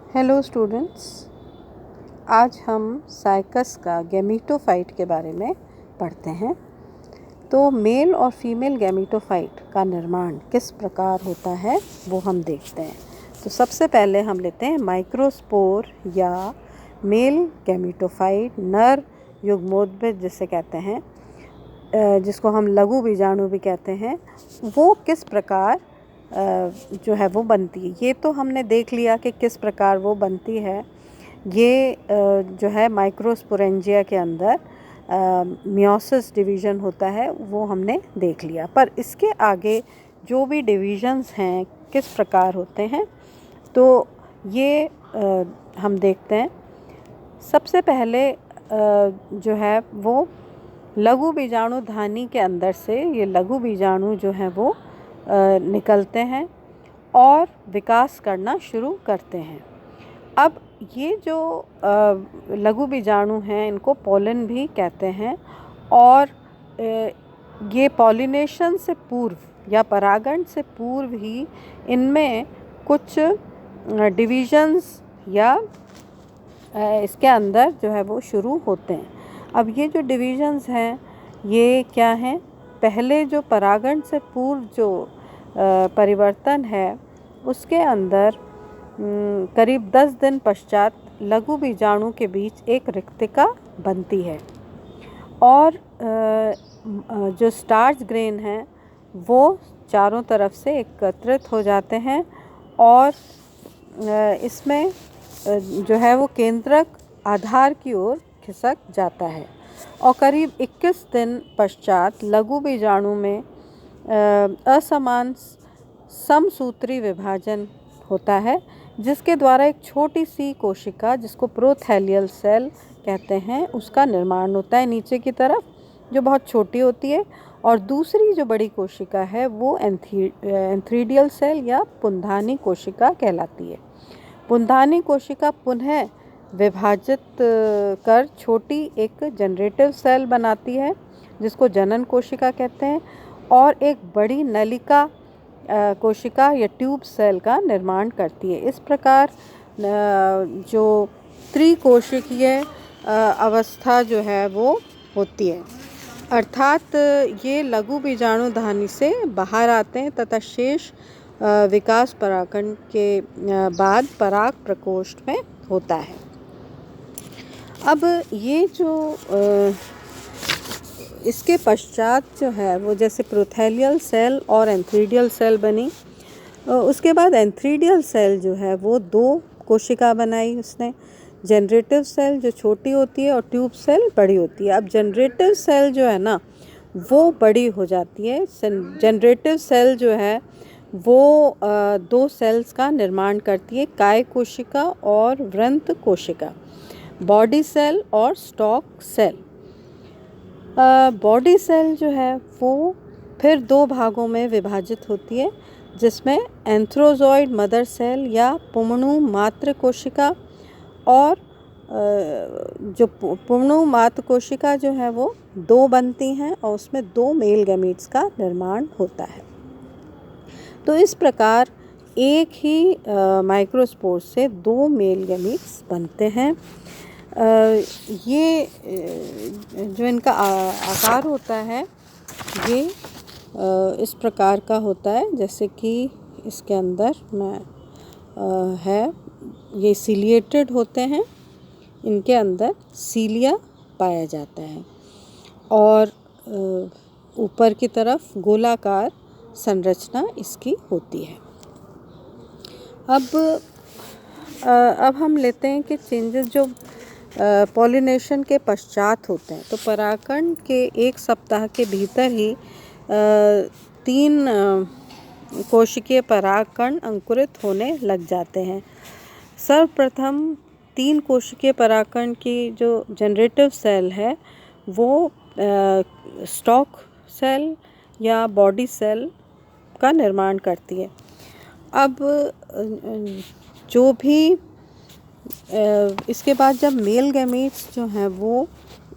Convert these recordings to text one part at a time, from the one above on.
Hello students, आज हम cycas का गैमीटोफाइट के बारे में पढ़ते हैं। तो मेल और फीमेल गैमीटोफाइट का निर्माण किस प्रकार होता है वो हम देखते हैं। तो सबसे पहले हम लेते हैं माइक्रोस्पोर या मेल गैमीटोफाइट, नर युग्मोद्भिद जिसे कहते हैं, जिसको हम लघु बीजाणु भी कहते हैं। वो किस प्रकार जो है वो बनती है, ये तो हमने देख लिया कि किस प्रकार वो बनती है। ये जो है माइक्रोस्पोरेंजिया के अंदर मियोसिस डिवीज़न होता है, वो हमने देख लिया। पर इसके आगे जो भी डिवीज़न्स हैं किस प्रकार होते हैं, तो ये हम देखते हैं। सबसे पहले जो है वो लघु बीजाणु धानी के अंदर से ये लघु बीजाणु जो है वो निकलते हैं और विकास करना शुरू करते हैं। अब ये जो लघु बीजाणु हैं इनको पोलन भी कहते हैं, और ये पॉलिनेशन से पूर्व या परागण से पूर्व ही इनमें कुछ डिवीज़न्स या इसके अंदर जो है वो शुरू होते हैं। अब ये जो डिवीज़न्स हैं ये क्या हैं? पहले जो परागण से पूर्व जो परिवर्तन है उसके अंदर करीब 10 दिन पश्चात लघु बीजाणु के बीच एक रिक्तिका बनती है, और जो स्टार्च ग्रेन हैं वो चारों तरफ से एकत्रित हो जाते हैं, और इसमें जो है वो केंद्रक आधार की ओर खिसक जाता है। और करीब 21 दिन पश्चात लघु बीजाणु में असमान समसूत्री विभाजन होता है, जिसके द्वारा एक छोटी सी कोशिका जिसको प्रोथैलियल सेल कहते हैं उसका निर्माण होता है नीचे की तरफ, जो बहुत छोटी होती है। और दूसरी जो बड़ी कोशिका है वो एंथ्रीडियल सेल या पुंधानी कोशिका कहलाती है। पुंधानी कोशिका पुनः विभाजित कर छोटी एक जनरेटिव सेल बनाती है जिसको जनन कोशिका कहते हैं, और एक बड़ी नलिका कोशिका या ट्यूब सेल का निर्माण करती है। इस प्रकार जो त्रिकोशिकीय अवस्था जो है वो होती है, अर्थात ये लघु बीजाणु धानी से बाहर आते हैं तथा शेष विकास परागण के बाद पराग प्रकोष्ठ में होता है। अब ये जो इसके पश्चात जो है वो जैसे प्रोथैलियल सेल और एंथ्रीडियल सेल बनी, उसके बाद एंथ्रीडियल सेल जो है वो 2 कोशिका बनाई उसने, जनरेटिव सेल जो छोटी होती है और ट्यूब सेल बड़ी होती है। अब जनरेटिव सेल जो है ना वो बड़ी हो जाती है। जनरेटिव सेल जो है वो 2 सेल्स का निर्माण करती है, काय कोशिका और वृंत कोशिका, बॉडी सेल और स्टॉक सेल। बॉडी सेल जो है वो फिर 2 भागों में विभाजित होती है, जिसमें एंथ्रोजॉइड मदर सेल या पुमणु मात्र कोशिका, और जो पुमणु मात्र कोशिका जो है वो 2 बनती हैं और उसमें 2 मेल गैमीट्स का निर्माण होता है। तो इस प्रकार एक ही माइक्रोस्पोर से 2 मेल गैमीट्स बनते हैं। ये जो इनका आकार होता है ये इस प्रकार का होता है, जैसे कि इसके अंदर है, ये सीलिएटेड होते हैं, इनके अंदर सीलिया पाया जाता है, और ऊपर की तरफ गोलाकार संरचना इसकी होती है। अब हम लेते हैं कि चेंजेस जो पॉलिनेशन के पश्चात होते हैं। तो परागण के 1 सप्ताह के भीतर ही 3 कोशिकीय परागकण अंकुरित होने लग जाते हैं। सर्वप्रथम 3 कोशिकीय परागकण की जो जनरेटिव सेल है वो स्टॉक सेल या बॉडी सेल का निर्माण करती है। अब जो भी इसके बाद जब मेल गैमीट्स जो हैं वो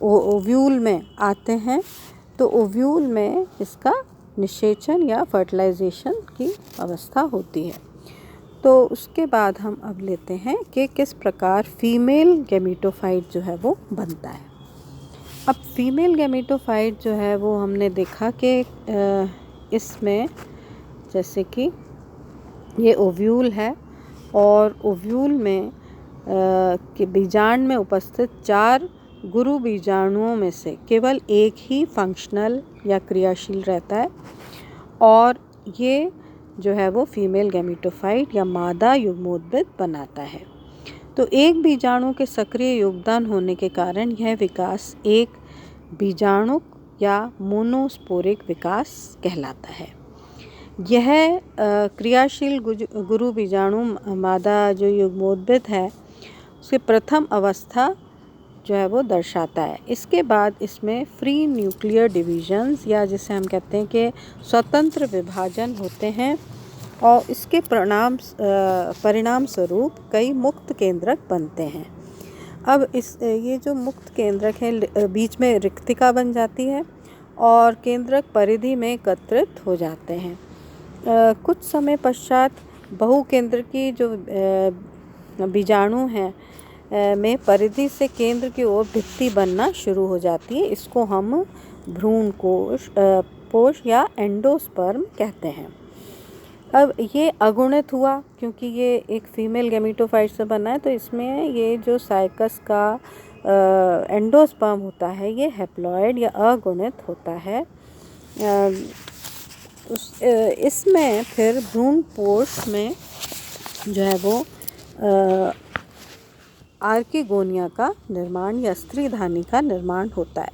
ओव्यूल में आते हैं, तो ओव्यूल में इसका निषेचन या फर्टिलाइजेशन की अवस्था होती है। तो उसके बाद हम अब लेते हैं कि किस प्रकार फीमेल गैमेटोफाइट जो है वो बनता है। अब फीमेल गैमेटोफाइट जो है वो हमने देखा कि इसमें जैसे कि ये ओव्यूल है और ओव्यूल में के बीजांड में उपस्थित 4 गुरु बीजाणुओं में से केवल एक ही फंक्शनल या क्रियाशील रहता है और ये जो है वो फीमेल गैमेटोफाइट या मादा युग्मोद्भिद बनाता है। तो एक बीजाणु के सक्रिय योगदान होने के कारण यह विकास एक बीजाणु या मोनोस्पोरिक विकास कहलाता है। यह क्रियाशील गुरु बीजाणु मादा जो युग्मोद्भिद है उसके प्रथम अवस्था जो है वो दर्शाता है। इसके बाद इसमें फ्री न्यूक्लियर डिविजन्स या जिसे हम कहते हैं कि स्वतंत्र विभाजन होते हैं और इसके परिणाम स्वरूप कई मुक्त केंद्रक बनते हैं। अब ये जो मुक्त केंद्रक है बीच में रिक्तिका बन जाती है और केंद्रक परिधि में एकत्रित हो जाते हैं। कुछ समय पश्चात बहुकेंद्रकी जो बीजाणु हैं में परिधि से केंद्र की ओर भित्ति बनना शुरू हो जाती है। इसको हम भ्रूण कोश या एंडोस्पर्म कहते हैं। अब ये अगुणित हुआ क्योंकि ये एक फीमेल गैमेटोफाइट से बना है, तो इसमें ये जो साइकस का एंडोस्पर्म होता है ये हैप्लॉइड या अगुणित होता है। इसमें फिर भ्रूण कोश में जो है वो आर्किगोनिया का निर्माण या स्त्रीधानी का निर्माण होता है।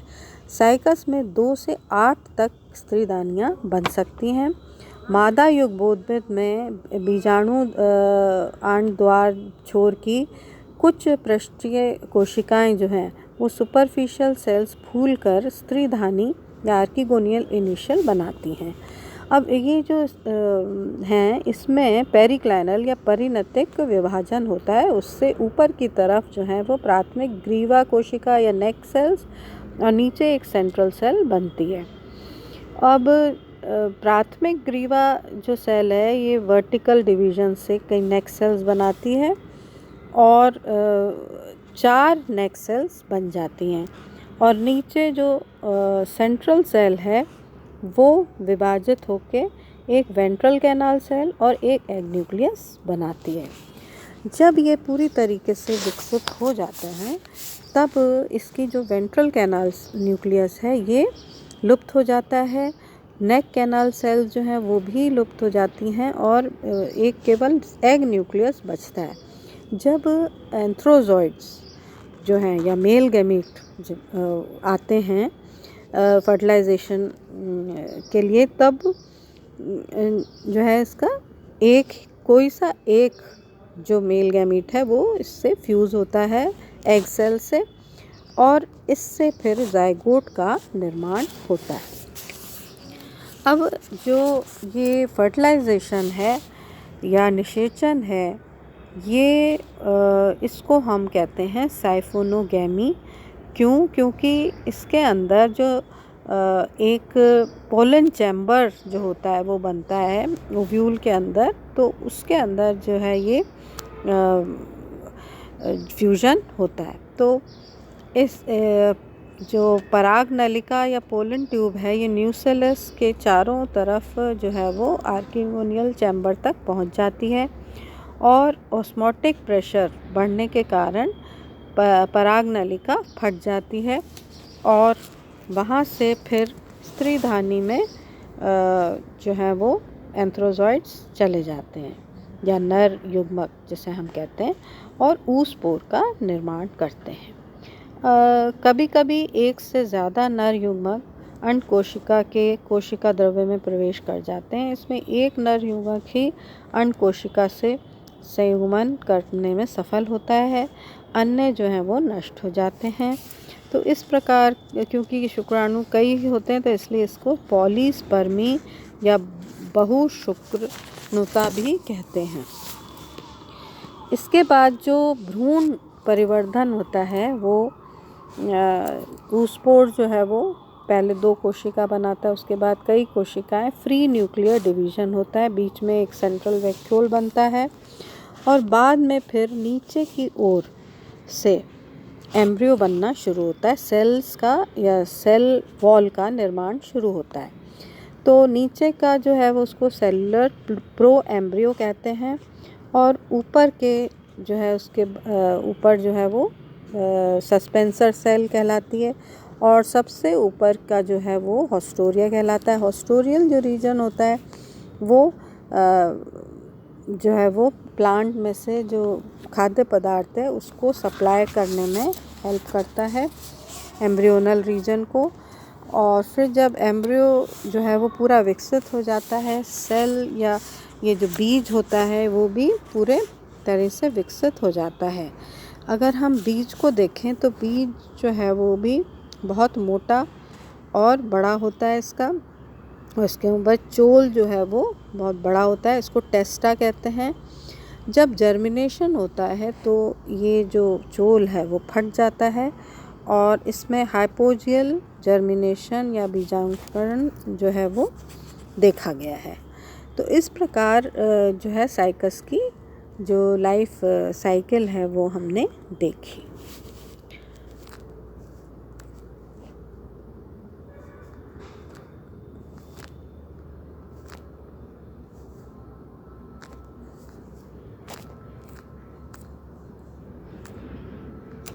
साइकस में 2 से 8 तक स्त्रीधानियाँ बन सकती हैं। मादा युग्मोद्भिद में बीजाणु द्वार छोर की कुछ पृष्ठीय कोशिकाएं जो हैं वो सुपरफिशियल सेल्स फूलकर स्त्रीधानी या आर्किगोनियल इनिशियल बनाती हैं। अब ये जो हैं इसमें पेरिक्लाइनल या परिणतिक विभाजन होता है। उससे ऊपर की तरफ जो है वो प्राथमिक ग्रीवा कोशिका या नेक सेल्स और नीचे एक सेंट्रल सेल बनती है। अब प्राथमिक ग्रीवा जो सेल है ये वर्टिकल डिवीजन से कई नेक सेल्स बनाती है और 4 नेक सेल्स बन जाती हैं और नीचे जो सेंट्रल सेल है वो विभाजित होकर एक वेंट्रल कैनाल सेल और एक एग न्यूक्लियस बनाती है। जब ये पूरी तरीके से विकसित हो जाते हैं तब इसकी जो वेंट्रल कैनाल न्यूक्लियस है ये लुप्त हो जाता है। नेक कैनाल सेल्स जो हैं वो भी लुप्त हो जाती हैं और एक केवल एग न्यूक्लियस बचता है। जब एंथ्रोजॉइड्स जो हैं या मेल गैमीट आते हैं फर्टिलाइजेशन के लिए, तब जो है इसका कोई सा एक जो मेल गैमीट है वो इससे फ्यूज़ होता है एग सेल से और इससे फिर जाइगोट का निर्माण होता है। अब जो ये फर्टिलाइजेशन है या निषेचन है ये इसको हम कहते हैं साइफोनोगैमी। क्योंकि इसके अंदर जो एक पोलन चैम्बर जो होता है वो बनता है ओव्यूल के अंदर, तो उसके अंदर जो है ये फ्यूजन होता है। तो इस जो पराग नलिका या पोलन ट्यूब है ये न्यूसेलस के चारों तरफ जो है वो आर्किगोनियल चैम्बर तक पहुंच जाती है और ऑस्मोटिक प्रेशर बढ़ने के कारण पराग नलिका फट जाती है और वहाँ से फिर स्त्रीधानी में जो है वो एंथ्रोजॉइड्स चले जाते हैं या नर युग्मक जिसे हम कहते हैं और ऊस्पोर का निर्माण करते हैं। कभी कभी एक से ज़्यादा नर युग्मक अंड कोशिका के कोशिका द्रव्य में प्रवेश कर जाते हैं। इसमें एक नर युग्मक ही अंड कोशिका से संयुग्मन करने में सफल होता है, अन्य जो हैं वो नष्ट हो जाते हैं। तो इस प्रकार क्योंकि शुक्राणु कई ही होते हैं तो इसलिए इसको पॉलीस्पर्मी या बहुशुक्राणुता भी कहते हैं। इसके बाद जो भ्रूण परिवर्धन होता है वो ऊस्पोर जो है वो पहले 2 कोशिका बनाता है, उसके बाद कई कोशिकाएं, फ्री न्यूक्लियर डिवीजन होता है, बीच में एक सेंट्रल वैक्यूल बनता है और बाद में फिर नीचे की ओर से एम्ब्रियो बनना शुरू होता है, सेल्स का या सेल वॉल का निर्माण शुरू होता है। तो नीचे का जो है वो उसको सेलुलर प्रो एम्ब्रियो कहते हैं और ऊपर के जो है उसके ऊपर जो है वो सस्पेंसर सेल कहलाती है और सबसे ऊपर का जो है वो हॉस्टोरिया कहलाता है। हॉस्टोरियल जो रीजन होता है वो जो है वो प्लांट में से जो खाद्य पदार्थ है उसको सप्लाई करने में हेल्प करता है एम्ब्रियोनल रीजन को। और फिर जब एम्ब्रियो जो है वो पूरा विकसित हो जाता है, सेल या ये जो बीज होता है वो भी पूरे तरह से विकसित हो जाता है। अगर हम बीज को देखें तो बीज जो है वो भी बहुत मोटा और बड़ा होता है इसका, और इसके ऊपर चोल जो है वो बहुत बड़ा होता है, इसको टेस्टा कहते हैं। जब जर्मिनेशन होता है तो ये जो चोल है वो फट जाता है और इसमें हाइपोजियल जर्मिनेशन या बीजांकुरण जो है वो देखा गया है। तो इस प्रकार जो है साइकस की जो लाइफ साइकिल है वो हमने देखी।